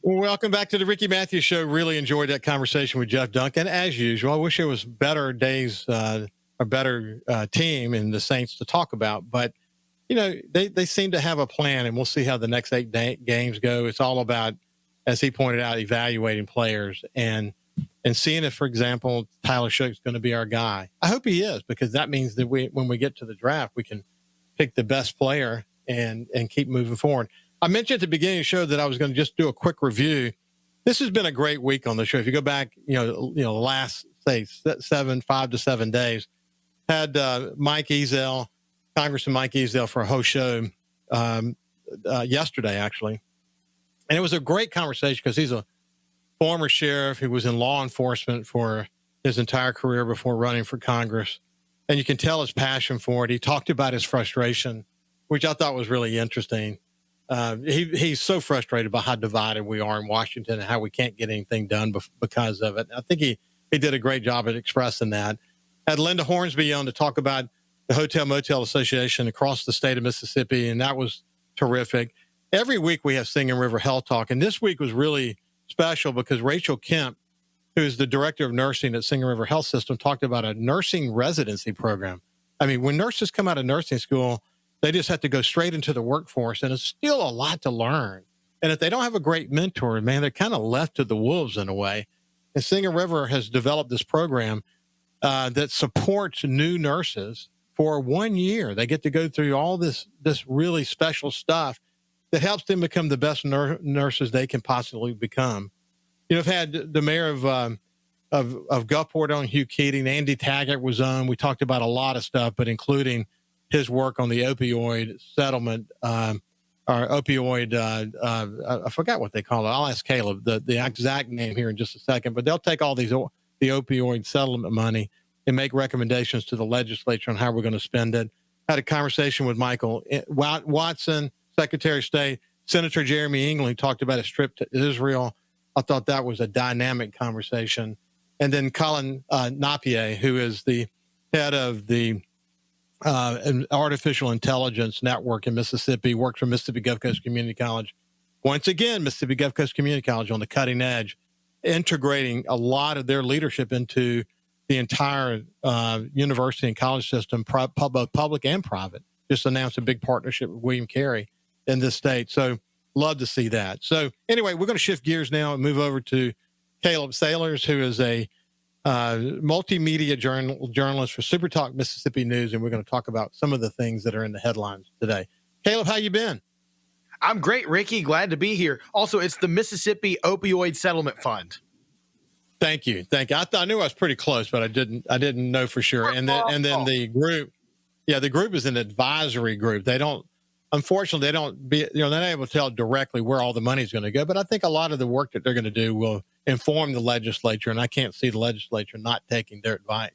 Welcome back to the Ricky Matthews Show. Really enjoyed that conversation with Jeff Duncan, as usual. I wish there was better days, a better team in the Saints to talk about. But, they seem to have a plan, and we'll see how the next 8 games go. It's all about, as he pointed out, evaluating players and seeing if, for example, Tyler Shoug's going to be our guy. I hope he is, because that means that when we get to the draft, we can pick the best player and keep moving forward. I mentioned at the beginning of the show that I was going to just do a quick review. This has been a great week on the show. If you go back, the last, say, 5 to 7 days, had Mike Ezel, Congressman Mike Ezel, for a whole show yesterday, actually. And it was a great conversation because he's a former sheriff who was in law enforcement for his entire career before running for Congress. And you can tell his passion for it. He talked about his frustration, which I thought was really interesting. He's so frustrated by how divided we are in Washington and how we can't get anything done because of it. I think he did a great job at expressing that. Had Linda Hornsby on to talk about the Hotel Motel Association across the state of Mississippi, and that was terrific. Every week we have Singing River Health Talk, and this week was really special because Rachel Kemp, who is the director of nursing at Singing River Health System, talked about a nursing residency program. I mean, when nurses come out of nursing school, they just have to go straight into the workforce, and it's still a lot to learn. And if they don't have a great mentor, man, they're kind of left to the wolves in a way. And Singing River has developed this program that supports new nurses for 1 year. They get to go through all this really special stuff that helps them become the best nurses they can possibly become. I've had the mayor of Gulfport on, Hugh Keating. Andy Taggart was on. We talked about a lot of stuff, but including his work on the opioid settlement, or opioid, I forgot what they call it. I'll ask Caleb the exact name here in just a second, but they'll take all the opioid settlement money and make recommendations to the legislature on how we're going to spend it. Had a conversation with Michael Watson, Secretary of State. Senator Jeremy England talked about a trip to Israel. I thought that was a dynamic conversation. And then Colin Napier, who is the head of the an artificial intelligence network in Mississippi, worked for Mississippi Gulf Coast Community College. Once again, Mississippi Gulf Coast Community College on the cutting edge, integrating a lot of their leadership into the entire university and college system, both public and private. Just announced a big partnership with William Carey in this state. So love to see that. So anyway, we're going to shift gears now and move over to Caleb Sailors, who is a multimedia journalist for SuperTalk Mississippi News, and we're going to talk about some of the things that are in the headlines today. Caleb, how you been? I'm great, Ricky. Glad to be here. Also, it's the Mississippi Opioid Settlement Fund. Thank you. I knew I was pretty close, but I didn't know for sure. And then the group, the group is an advisory group. Unfortunately, they're not able to tell directly where all the money is going to go. But I think a lot of the work that they're going to do will inform the legislature, and I can't see the legislature not taking their advice.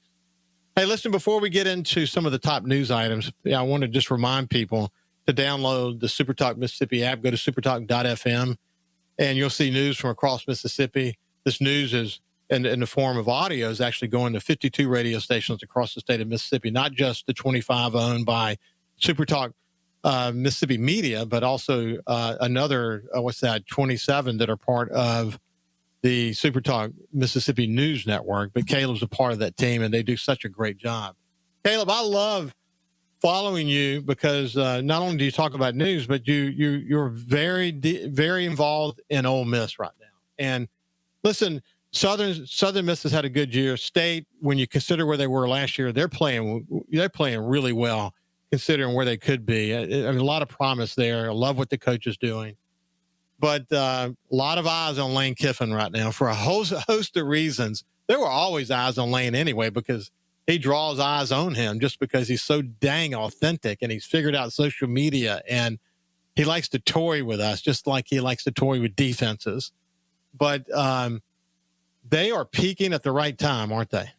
Hey, listen, before we get into some of the top news items, I want to just remind people to download the SuperTalk Mississippi app. Go to supertalk.fm, and you'll see news from across Mississippi. This news is in the form of audio is actually going to 52 radio stations across the state of Mississippi, not just the 25 owned by SuperTalk Mississippi Media, but also another, 27 that are part of the SuperTalk Mississippi News Network. But Caleb's a part of that team, and they do such a great job. Caleb, I love following you because not only do you talk about news, but you're very, very involved in Ole Miss right now. And listen, Southern Miss has had a good year. State, when you consider where they were last year, they're playing really well considering where they could be. I mean, a lot of promise there. I love what the coach is doing. But a lot of eyes on Lane Kiffin right now for a host of reasons. There were always eyes on Lane anyway because he draws eyes on him just because he's so dang authentic and he's figured out social media and he likes to toy with us just like he likes to toy with defenses. But they are peaking at the right time, aren't they?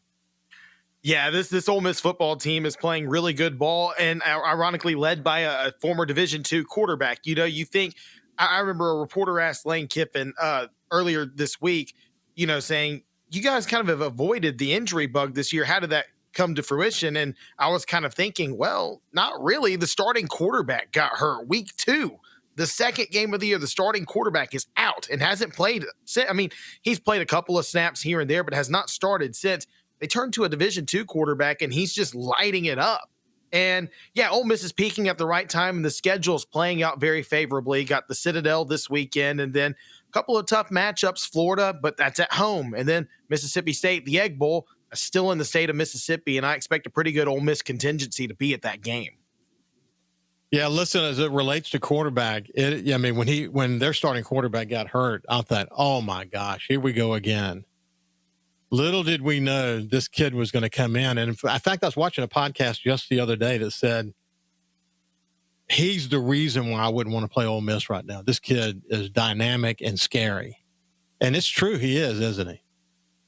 Yeah, this Ole Miss football team is playing really good ball and ironically led by a former Division II quarterback. You think – I remember a reporter asked Lane Kiffin earlier this week, saying, you guys kind of have avoided the injury bug this year. How did that come to fruition? And I was kind of thinking, well, not really. The starting quarterback got hurt week 2. the second game of the year, the starting quarterback is out and hasn't played. I mean, he's played a couple of snaps here and there, but has not started since they turned to a Division II quarterback, and he's just lighting it up. And yeah, Ole Miss is peaking at the right time, and the schedule's playing out very favorably. Got the Citadel this weekend, and then a couple of tough matchups, Florida, but that's at home. And then Mississippi State, the Egg Bowl, still in the state of Mississippi, and I expect a pretty good Ole Miss contingency to be at that game. Yeah, listen, as it relates to quarterback, I mean, when their starting quarterback got hurt, I thought, oh my gosh, here we go again. Little did we know this kid was going to come in. And in fact, I was watching a podcast just the other day that said, he's the reason why I wouldn't want to play Ole Miss right now. This kid is dynamic and scary. And it's true, he is, isn't he?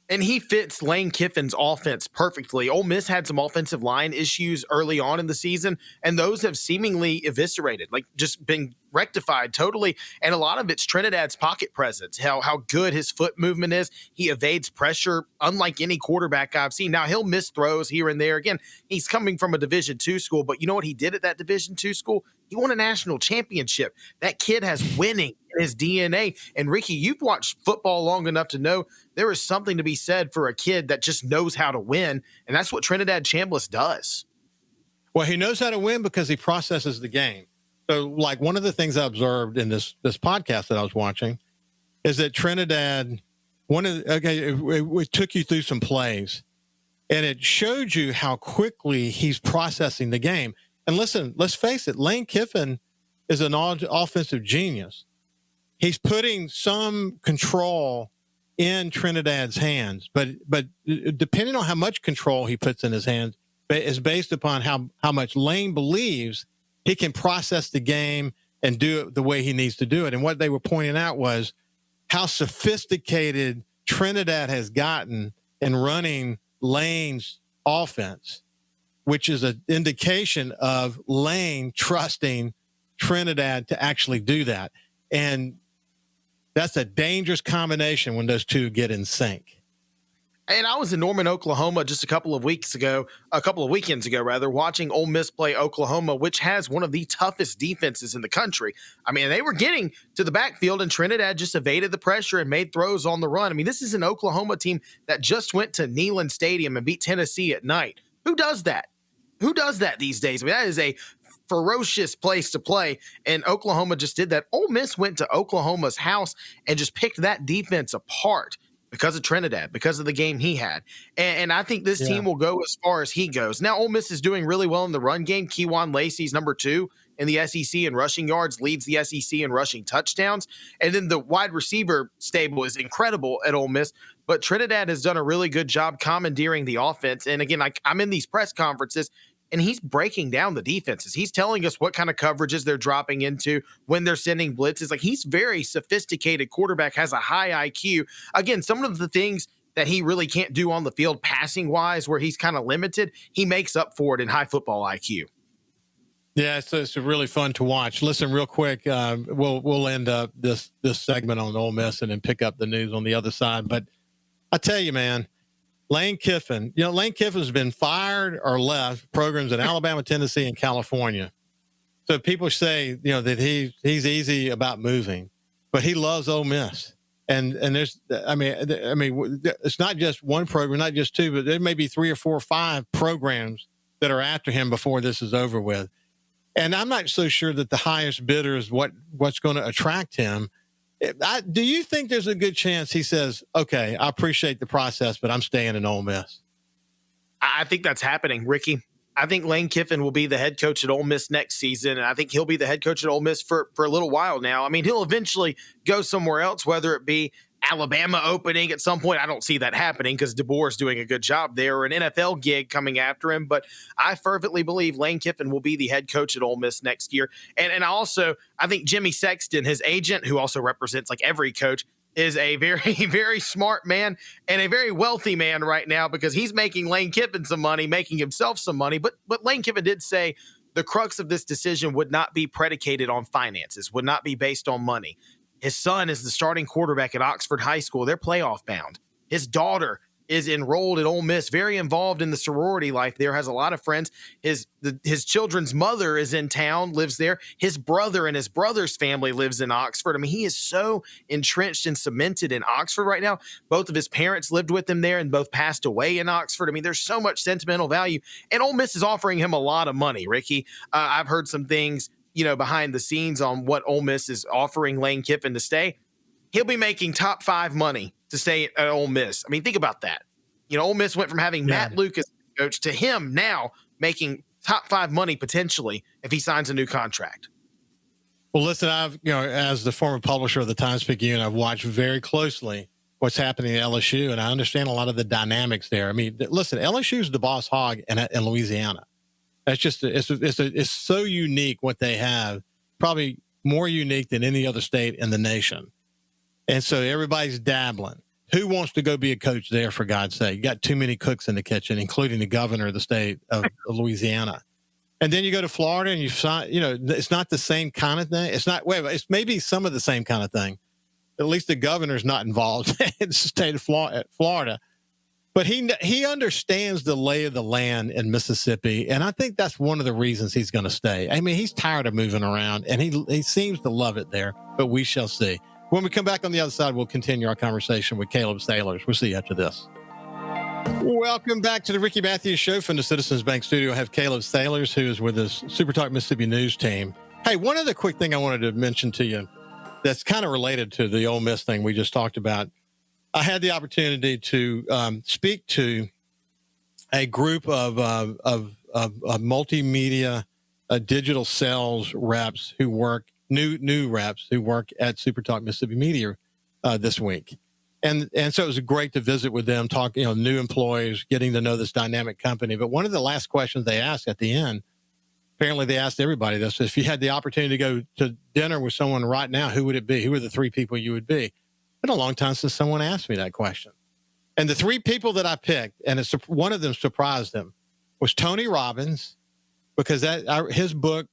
And he fits Lane Kiffin's offense perfectly. Ole Miss had some offensive line issues early on in the season, and those have seemingly eviscerated, like just been rectified totally. And a lot of it's Trinidad's pocket presence, how good his foot movement is. He evades pressure unlike any quarterback I've seen. Now, he'll miss throws here and there. Again, he's coming from a Division II school, but you know what he did at that Division II school? He won a national championship. That kid has winning in his DNA. And Ricky, you've watched football long enough to know there is something to be said for a kid that just knows how to win. And that's what Trinidad Chambliss does. Well, he knows how to win because he processes the game. So, like, one of the things I observed in this podcast that I was watching is that Trinidad, it took you through some plays, and it showed you how quickly he's processing the game. And listen, let's face it, Lane Kiffin is an offensive genius. He's putting some control in Trinidad's hands, but depending on how much control he puts in his hands is based upon how much Lane believes he can process the game and do it the way he needs to do it. And what they were pointing out was how sophisticated Trinidad has gotten in running Lane's offense, which is an indication of Lane trusting Trinidad to actually do that. And that's a dangerous combination when those two get in sync. And I was in Norman, Oklahoma just a couple of weekends ago, watching Ole Miss play Oklahoma, which has one of the toughest defenses in the country. I mean, they were getting to the backfield, and Trinidad just evaded the pressure and made throws on the run. I mean, this is an Oklahoma team that just went to Neyland Stadium and beat Tennessee at night. Who does that? Who does that these days? I mean, that is a ferocious place to play, and Oklahoma just did that. Ole Miss went to Oklahoma's house and just picked that defense apart because of Trinidad, because of the game he had. And I think this team will go as far as he goes. Now, Ole Miss is doing really well in the run game. Kejuan Lacey's number 2 in the SEC in rushing yards, leads the SEC in rushing touchdowns. And then the wide receiver stable is incredible at Ole Miss. But Trinidad has done a really good job commandeering the offense. And again, I'm in these press conferences, and he's breaking down the defenses. He's telling us what kind of coverages they're dropping into when they're sending blitzes. Like, he's very sophisticated quarterback, has a high IQ. Again, some of the things that he really can't do on the field passing wise, where he's kind of limited, he makes up for it in high football IQ. Yeah, it's really fun to watch. Listen, real quick, we'll end up this segment on Ole Miss and then pick up the news on the other side. But I tell you, man, Lane Kiffin has been fired or left programs in Alabama, Tennessee, and California. So people say, that he's easy about moving, but he loves Ole Miss. And there's, I mean, it's not just one program, not just two, but there may be 3 or 4 or 5 programs that are after him before this is over with. And I'm not so sure that the highest bidder is what's going to attract him. Do you think there's a good chance he says, okay, I appreciate the process, but I'm staying in Ole Miss? I think that's happening, Ricky. I think Lane Kiffin will be the head coach at Ole Miss next season, and I think he'll be the head coach at Ole Miss for a little while now. I mean, he'll eventually go somewhere else, whether it be Alabama opening at some point. I don't see that happening because DeBoer is doing a good job there, or an NFL gig coming after him. But I fervently believe Lane Kiffin will be the head coach at Ole Miss next year. And also, I think Jimmy Sexton, his agent, who also represents like every coach, is a very, very smart man and a very wealthy man right now, because he's making Lane Kiffin some money, making himself some money. But Lane Kiffin did say the crux of this decision would not be predicated on finances, would not be based on money. His son is the starting quarterback at Oxford High School. They're playoff bound. His daughter is enrolled at Ole Miss, very involved in the sorority life there, has a lot of friends. His children's mother is in town, lives there. His brother and his brother's family lives in Oxford. I mean, he is so entrenched and cemented in Oxford right now. Both of his parents lived with him there and both passed away in Oxford. I mean, there's so much sentimental value. And Ole Miss is offering him a lot of money, Ricky. I've heard some things, behind the scenes on what Ole Miss is offering Lane Kiffin to stay. He'll be making top 5 money to stay at Ole Miss. I mean, think about that. Ole Miss went from having Matt Lucas coach to him now making top 5 money potentially if he signs a new contract. Well, listen, I've, as the former publisher of the Times-Picayune, I've watched very closely what's happening at LSU, and I understand a lot of the dynamics there. I mean, listen, LSU is the boss hog in Louisiana. That's just, it's so unique what they have, probably more unique than any other state in the nation. And so everybody's dabbling. Who wants to go be a coach there, for God's sake? You got too many cooks in the kitchen, including the governor of the state of Louisiana. And then you go to Florida and you sign, it's not the same kind of thing. It's maybe some of the same kind of thing. At least the governor's not involved in the state of Florida. But he understands the lay of the land in Mississippi. And I think that's one of the reasons he's going to stay. I mean, he's tired of moving around and he seems to love it there, but we shall see. When we come back on the other side, we'll continue our conversation with Caleb Sailors. We'll see you after this. Welcome back to the Ricky Matthews Show from the Citizens Bank Studio. I have Caleb Sailors, who is with us, SuperTalk Mississippi News team. Hey, one other quick thing I wanted to mention to you that's kind of related to the Ole Miss thing we just talked about. I had the opportunity to speak to a group of multimedia digital sales reps who work new reps who work at SuperTalk Mississippi Media this week. And so it was great to visit with them, talk, new employees, getting to know this dynamic company. But one of the last questions they asked at the end, apparently they asked everybody this, if you had the opportunity to go to dinner with someone right now, who would it be? Who are the 3 people you would be? It's been a long time since someone asked me that question. And the 3 people that I picked, and one of them surprised them, was Tony Robbins, because his book,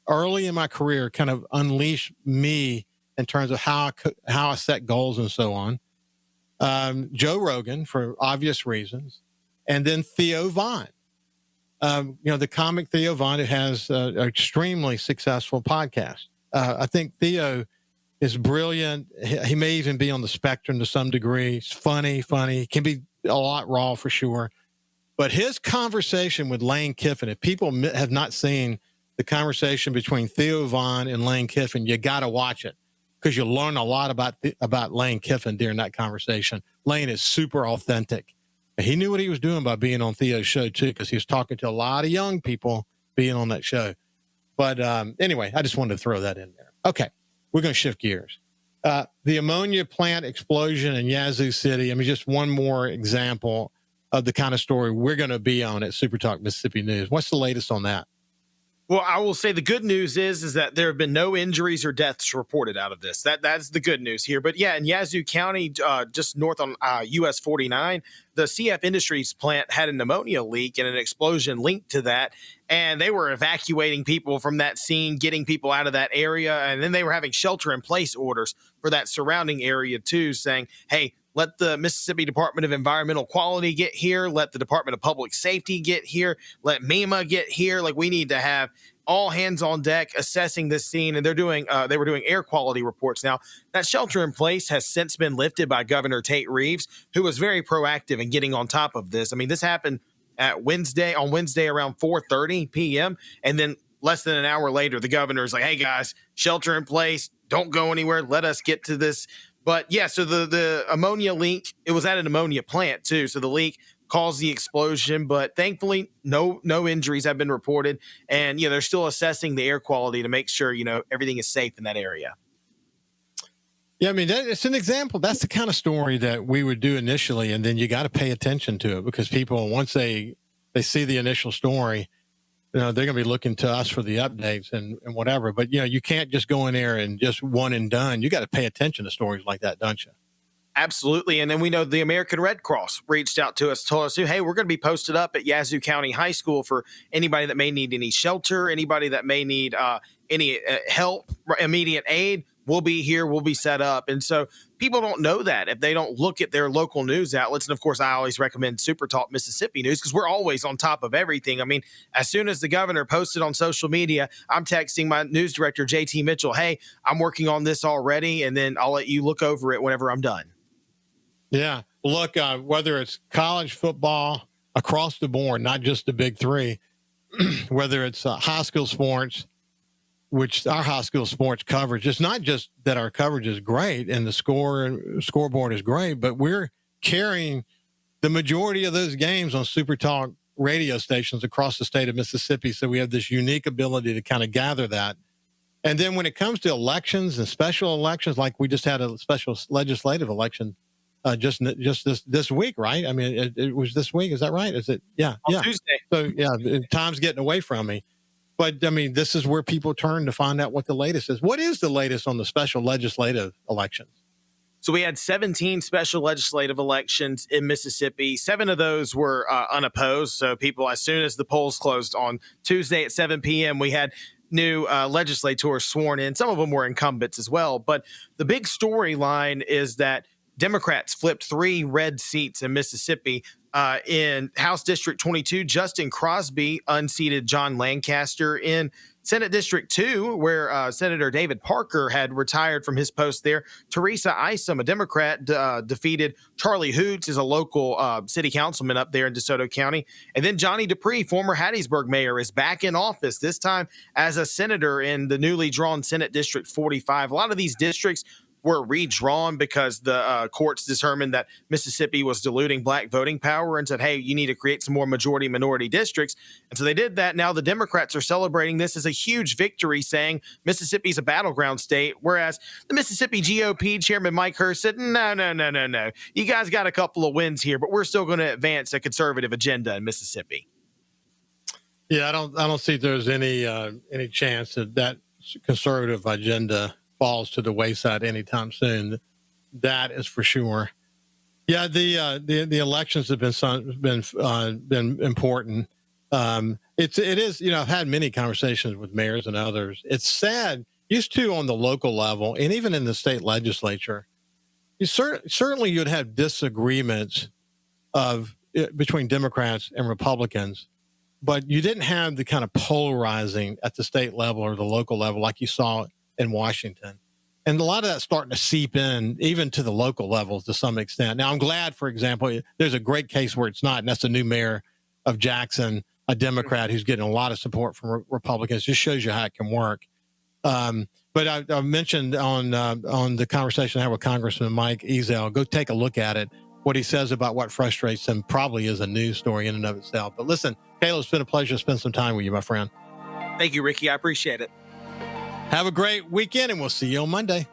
early in my career, kind of unleashed me in terms of how I set goals and so on. Joe Rogan, for obvious reasons, and then Theo Von. The comic Theo Von, who has an extremely successful podcast. I think Theo is brilliant. He may even be on the spectrum to some degree. He's funny, can be a lot raw for sure. But his conversation with Lane Kiffin, if people have not seen the conversation between Theo Von and Lane Kiffin, you got to watch it because you'll learn a lot about Lane Kiffin during that conversation. Lane is super authentic. He knew what he was doing by being on Theo's show, too, because he was talking to a lot of young people being on that show. But anyway, I just wanted to throw that in there. Okay, we're going to shift gears. The ammonia plant explosion in Yazoo City. I mean, just one more example of the kind of story we're going to be on at SuperTalk Mississippi News. What's the latest on that? Well, I will say the good news is that there have been no injuries or deaths reported out of this. That's the good news here. But yeah, in Yazoo County, just north on US 49, the CF Industries plant had an ammonia leak and an explosion linked to that. And they were evacuating people from that scene, getting people out of that area. And then they were having shelter-in-place orders for that surrounding area, too, saying, hey, let the Mississippi Department of Environmental Quality get here. Let the Department of Public Safety get here. Let MEMA get here. Like, we need to have all hands on deck assessing this scene. And they were doing air quality reports. Now, that shelter in place has since been lifted by Governor Tate Reeves, who was very proactive in getting on top of this. I mean, this happened on Wednesday around 4:30 p.m. And then less than an hour later, the governor's like, hey, guys, shelter in place. Don't go anywhere. Let us get to this. But yeah, so the ammonia leak, it was at an ammonia plant too. So the leak caused the explosion, but thankfully no injuries have been reported. And they're still assessing the air quality to make sure, everything is safe in that area. Yeah, I mean, it's an example. That's the kind of story that we would do initially. And then you got to pay attention to it because people, once they see the initial story, they're going to be looking to us for the updates and whatever. But, you can't just go in there and just one and done. You got to pay attention to stories like that, don't you? Absolutely. And then we know the American Red Cross reached out to us, told us, hey, we're going to be posted up at Yazoo County High School for anybody that may need any shelter, anybody that may need any help, immediate aid. we'll be here, we'll be set up. And so people don't know that if they don't look at their local news outlets. And of course, I always recommend SuperTalk Mississippi News because we're always on top of everything. I mean, as soon as the governor posted on social media, I'm texting my news director, JT Mitchell, hey, I'm working on this already. And then I'll let you look over it whenever I'm done. Yeah. Look, whether it's college football across the board, not just the big three, whether it's high school sports, which our high school sports coverage, it's not just that our coverage is great and the scoreboard is great, but we're carrying the majority of those games on SuperTalk radio stations across the state of Mississippi. So we have this unique ability to kind of gather that. And then when it comes to elections and special elections, like we just had a special legislative election just this week, right? I mean, it was this week. Is that right? Is it? Yeah. On Tuesday. So yeah, time's getting away from me. But I mean, this is where people turn to find out what the latest is. What is the latest on the special legislative elections? So we had 17 special legislative elections in Mississippi. 7 of those were unopposed. So people, as soon as the polls closed on Tuesday at 7 p.m., we had new legislators sworn in. Some of them were incumbents as well. But the big storyline is that Democrats flipped 3 red seats in Mississippi. In House District 22, Justin Crosby unseated John Lancaster. In Senate District 2, where Senator David Parker had retired from his post there, Teresa Isom, a Democrat, defeated Charlie Hoots, is a local city councilman up there in DeSoto County. And then Johnny Dupree, former Hattiesburg mayor, is back in office, this time as a senator in the newly drawn Senate District 45. A lot of these districts were redrawn because the courts determined that Mississippi was diluting black voting power and said, hey, you need to create some more majority-minority districts. And so they did that. Now the Democrats are celebrating this as a huge victory, saying Mississippi's a battleground state, whereas the Mississippi GOP chairman Mike Hurst said, no. You guys got a couple of wins here, but we're still going to advance a conservative agenda in Mississippi. Yeah, I don't see there's any chance that conservative agenda falls to the wayside anytime soon. That is for sure. Yeah, the elections have been important. It is, I've had many conversations with mayors and others. It's sad. Used to on the local level and even in the state legislature, certainly you'd have disagreements between Democrats and Republicans, but you didn't have the kind of polarizing at the state level or the local level like you saw in Washington. And a lot of that's starting to seep in even to the local levels to some extent. Now, I'm glad, for example, there's a great case where it's not, and that's the new mayor of Jackson, a Democrat who's getting a lot of support from Republicans. Just shows you how it can work. But I mentioned on the conversation I had with Congressman Mike Ezell, go take a look at it. What he says about what frustrates him probably is a news story in and of itself. But listen, Caleb, it's been a pleasure to spend some time with you, my friend. Thank you, Ricky. I appreciate it. Have a great weekend, and we'll see you on Monday.